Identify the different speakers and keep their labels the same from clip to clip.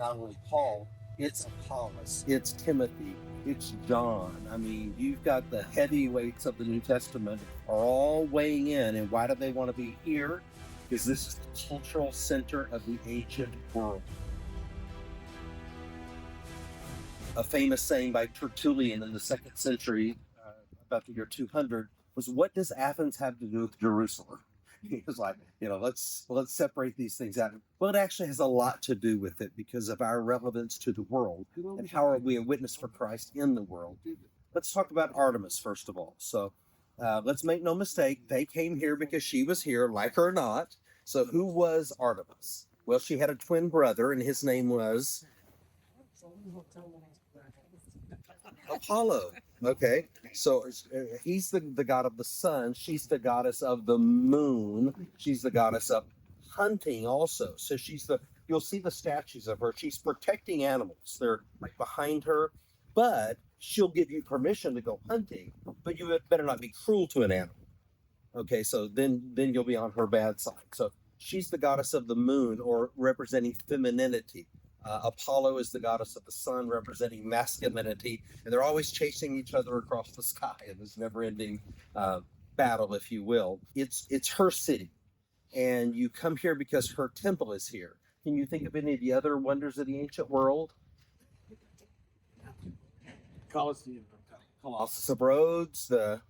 Speaker 1: not only Paul, it's Apollos, it's Timothy, it's John. I mean, you've got the heavyweights of the New Testament are all weighing in. And why do they want to be here? Because this is the cultural center of the ancient world. A famous saying by Tertullian in the 2nd century, about the year 200, was, "What does Athens have to do with Jerusalem?" He was like, let's separate these things out. Well, it actually has a lot to do with it because of our relevance to the world and how are we a witness for Christ in the world. Let's talk about Artemis first of all. So let's make no mistake, they came here because she was here, like her or not. So who was Artemis? Well, she had a twin brother, and his name was Apollo. Okay, so he's the god of the sun. She's the goddess of the moon. She's the goddess of hunting also. So you'll see the statues of her. She's protecting animals. They're like behind her, but she'll give you permission to go hunting, but you better not be cruel to an animal. Okay, so then you'll be on her bad side. So she's the goddess of the moon, or representing femininity. Apollo is the goddess of the sun, representing masculinity, and they're always chasing each other across the sky in this never-ending battle, if you will. It's her city, and you come here because her temple is here. Can you think of any of the other wonders of the ancient world?
Speaker 2: Colosseum.
Speaker 1: Colossus of Rhodes, the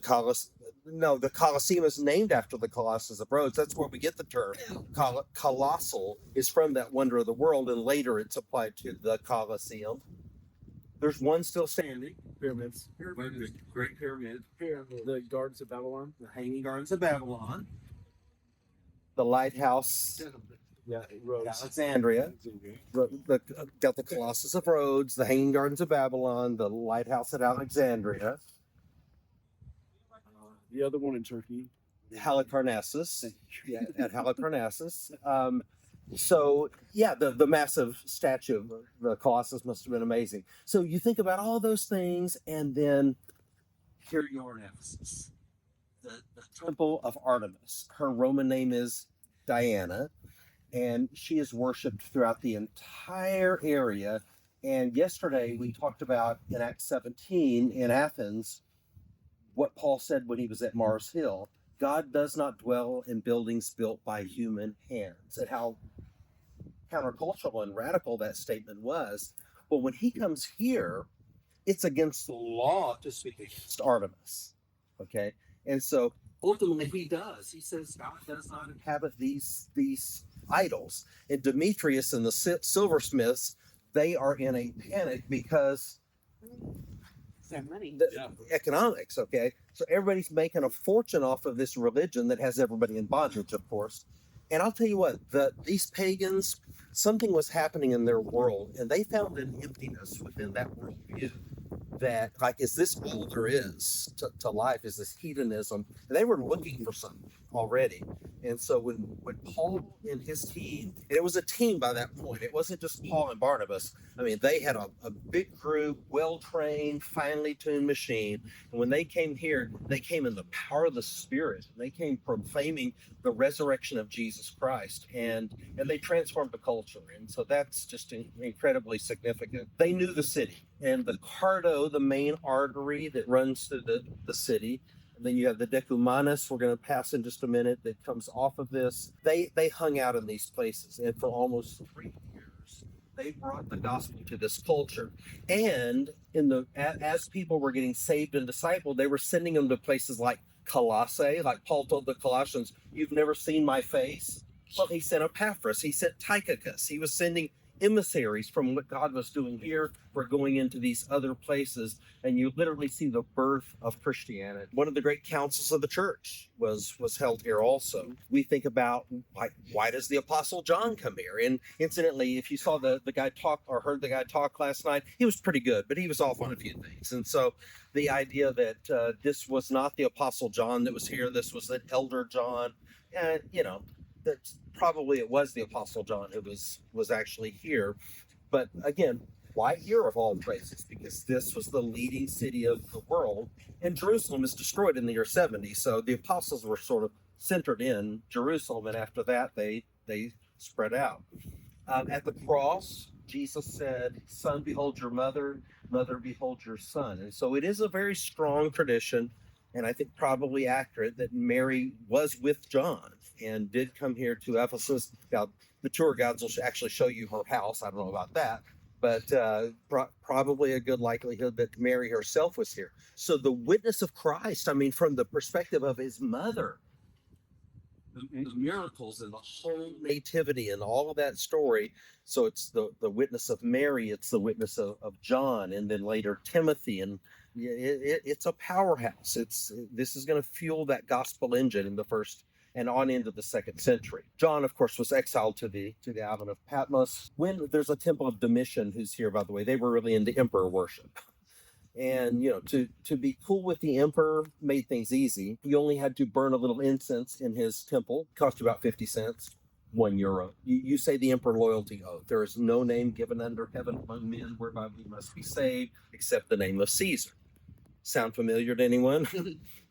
Speaker 1: Colosseum is named after the Colossus of Rhodes. That's where we get the term. Colossal is from that wonder of the world, and later it's applied to the Colosseum. There's one still standing.
Speaker 2: Pyramids.
Speaker 1: Great pyramid.
Speaker 2: The Gardens of Babylon.
Speaker 1: The Hanging Gardens of Babylon. The lighthouse.
Speaker 2: Yeah, Rhodes.
Speaker 1: Alexandria. Got the Colossus of Rhodes, the Hanging Gardens of Babylon, the lighthouse at Alexandria.
Speaker 2: The other one in Turkey.
Speaker 1: Halicarnassus. Yeah, at Halicarnassus. The massive statue of the Colossus must have been amazing. So you think about all those things, and then here you are in Ephesus. The Temple of Artemis. Her Roman name is Diana, and she is worshipped throughout the entire area. And yesterday we talked about in Acts 17 in Athens, what Paul said when he was at Mars Hill: God does not dwell in buildings built by human hands. And how countercultural and radical that statement was. Well, when he comes here, it's against the law to speak against Artemis. Okay? And so ultimately he does. He says God does not inhabit these idols. And Demetrius and the silversmiths, they are in a panic because
Speaker 3: money.
Speaker 1: Economics, okay? So everybody's making a fortune off of this religion that has everybody in bondage, of course. And I'll tell you what, these pagans, something was happening in their world, and they found an emptiness within that worldview that, like, is this all there is to life? Is this hedonism? And they were looking for something already. And so when Paul and his team, and it was a team by that point, it wasn't just Paul and Barnabas. I mean, they had a big group, well-trained, finely tuned machine. And when they came here, they came in the power of the Spirit. They came proclaiming the resurrection of Jesus Christ, and they transformed the culture. And so that's just incredibly significant. They knew the city, and the Cardo, the main artery that runs through the city. And then you have the Decumanus, we're going to pass in just a minute, that comes off of this. They hung out in these places, and for almost 3 years, they brought the gospel to this culture. And as people were getting saved and discipled, they were sending them to places like Colossae, like Paul told the Colossians, "You've never seen my face." Well, he sent Epaphras, he sent Tychicus. He was sending emissaries from what God was doing here. We're going into these other places, and you literally see the birth of Christianity. One of the great councils of the church was held here also. We think about, like, why does the Apostle John come here? And incidentally, if you saw the guy talk or heard the guy talk last night, he was pretty good, but he was off on a few things. And so the idea that this was not the Apostle John that was here, this was an elder John, and that's probably it was the Apostle John who was actually here. But again, why here of all places? Because this was the leading city of the world, and Jerusalem is destroyed in the year 70. So the apostles were sort of centered in Jerusalem, and after that they spread out. At the cross, Jesus said, "Son, behold your mother, mother, behold your son." And so it is a very strong tradition, and I think probably accurate, that Mary was with John and did come here to Ephesus. Now, the tour guides will actually show you her house. I don't know about that, but probably a good likelihood that Mary herself was here. So the witness of Christ, I mean, from the perspective of his mother, the miracles and the whole nativity and all of that story. So it's the witness of Mary, it's the witness of John, and then later Timothy, and it's a powerhouse. This is going to fuel that gospel engine in the first and on into the second century. John, of course, was exiled to the island of Patmos. When there's a Temple of Domitian, who's here, by the way, they were really into emperor worship. And to be cool with the emperor made things easy. He only had to burn a little incense in his temple. Cost you about 50 cents, €1. You say the emperor loyalty oath. There is no name given under heaven among men whereby we must be saved except the name of Caesar. Sound familiar to anyone?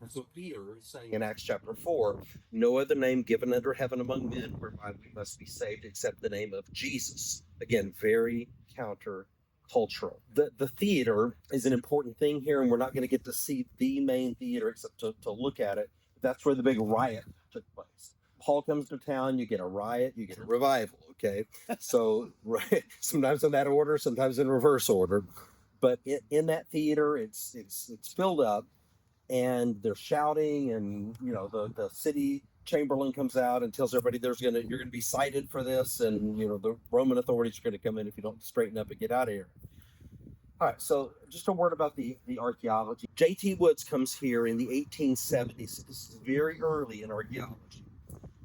Speaker 1: That's what Peter is saying in Acts chapter 4. No other name given under heaven among men whereby we must be saved except the name of Jesus. Again, very counter cultural. The theater is an important thing here, and we're not going to get to see the main theater except to look at it. That's where the big riot took place. Paul comes to town, you get a riot, you get a revival, okay? So right, sometimes in that order, sometimes in reverse order. But in that theater, it's filled up, and they're shouting, and the city chamberlain comes out and tells everybody you're gonna be cited for this, and the Roman authorities are gonna come in if you don't straighten up and get out of here. All right, so just a word about the archaeology. J.T. Woods comes here in the 1870s. This is very early in archaeology,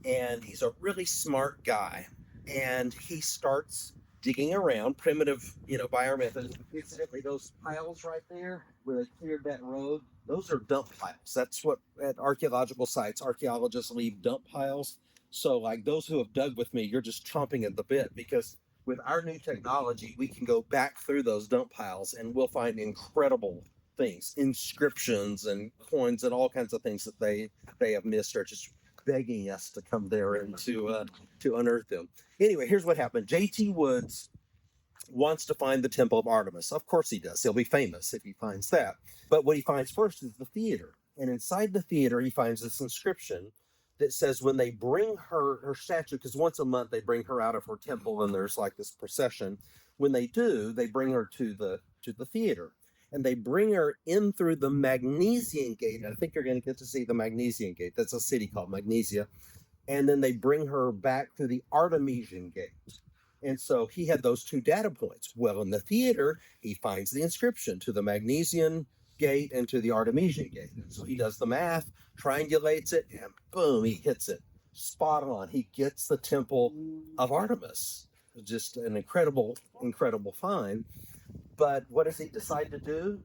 Speaker 1: and he's a really smart guy, and he starts digging around primitive, by our method. Incidentally, those piles right there where they cleared that road, those are dump piles. That's what at archaeological sites, archaeologists leave dump piles. So like those who have dug with me, you're just chomping at the bit, because with our new technology, we can go back through those dump piles and we'll find incredible things, inscriptions and coins and all kinds of things that they have missed, or just begging us to come there and to unearth them. Anyway, here's what happened. J.T. Woods wants to find the Temple of Artemis. Of course he does. He'll be famous if he finds that. But what he finds first is the theater. And inside the theater, he finds this inscription that says when they bring her statue, because once a month they bring her out of her temple and there's like this procession. When they do, they bring her to the theater. And they bring her in through the Magnesian Gate. I think you're going to get to see the Magnesian Gate. That's a city called Magnesia. And then they bring her back to the Artemision Gate. And so he had those two data points. Well, in the theater, he finds the inscription to the Magnesian Gate and to the Artemision Gate. And so he does the math, triangulates it, and boom, he hits it. Spot on. He gets the Temple of Artemis. Just an incredible, incredible find. But what does he decide to do?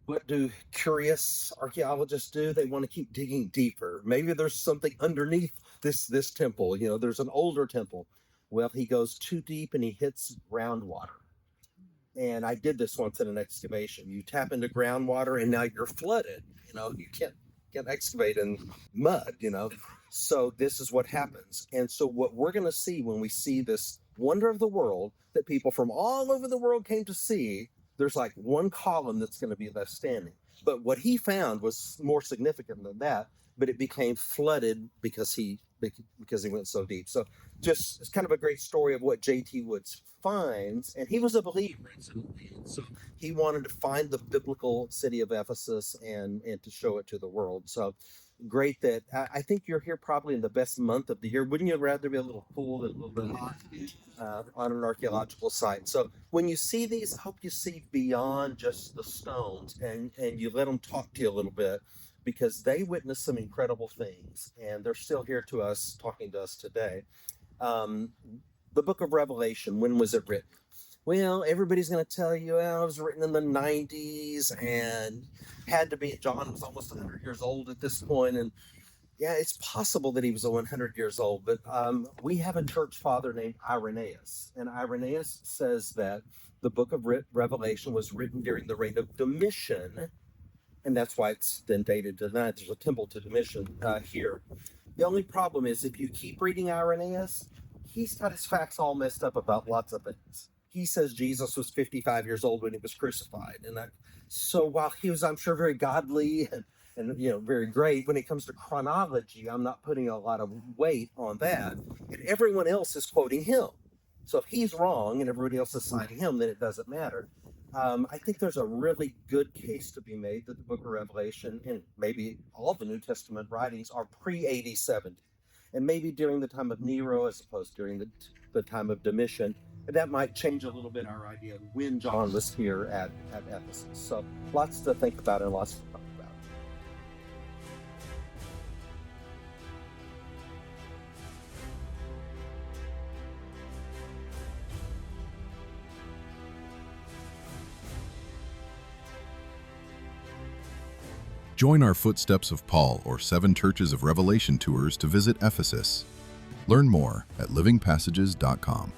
Speaker 1: What do curious archaeologists do? They want to keep digging deeper. Maybe there's something underneath this temple. There's an older temple. Well, he goes too deep and he hits groundwater. And I did this once in an excavation. You tap into groundwater and now you're flooded. You can't excavate in mud, So this is what happens. And so what we're going to see when we see this wonder of the world that people from all over the world came to see, there's like one column that's going to be left standing. But what he found was more significant than that, but it became flooded because he went so deep. So just it's kind of a great story of what J.T. Woods finds, and he was a believer, so he wanted to find the biblical city of Ephesus and to show it to the world. So great that I think you're here probably in the best month of the year. Wouldn't you rather be a little cool than a little bit hot on an archaeological site? So when you see these, I hope you see beyond just the stones and you let them talk to you a little bit, because they witnessed some incredible things and they're still here to us, talking to us today. The book of Revelation, when was it written? Well, everybody's going to tell you, it was written in the 90s and had to be. John was almost 100 years old at this point. And yeah, it's possible that he was 100 years old. But we have a church father named Irenaeus. And Irenaeus says that the book of Revelation was written during the reign of Domitian. And that's why it's then dated to that. There's a temple to Domitian here. The only problem is if you keep reading Irenaeus, he's got his facts all messed up about lots of things. He says Jesus was 55 years old when he was crucified. So while he was, I'm sure, very godly and very great, when it comes to chronology, I'm not putting a lot of weight on that. And everyone else is quoting him. So if he's wrong and everybody else is citing him, then it doesn't matter. I think there's a really good case to be made that the book of Revelation and maybe all the New Testament writings are pre-AD 70. And maybe during the time of Nero as opposed to during the time of Domitian. And that might change a little bit our idea of when John was here at Ephesus. So lots to think about and lots to talk about.
Speaker 4: Join our Footsteps of Paul or 7 Churches of Revelation tours to visit Ephesus. Learn more at livingpassages.com.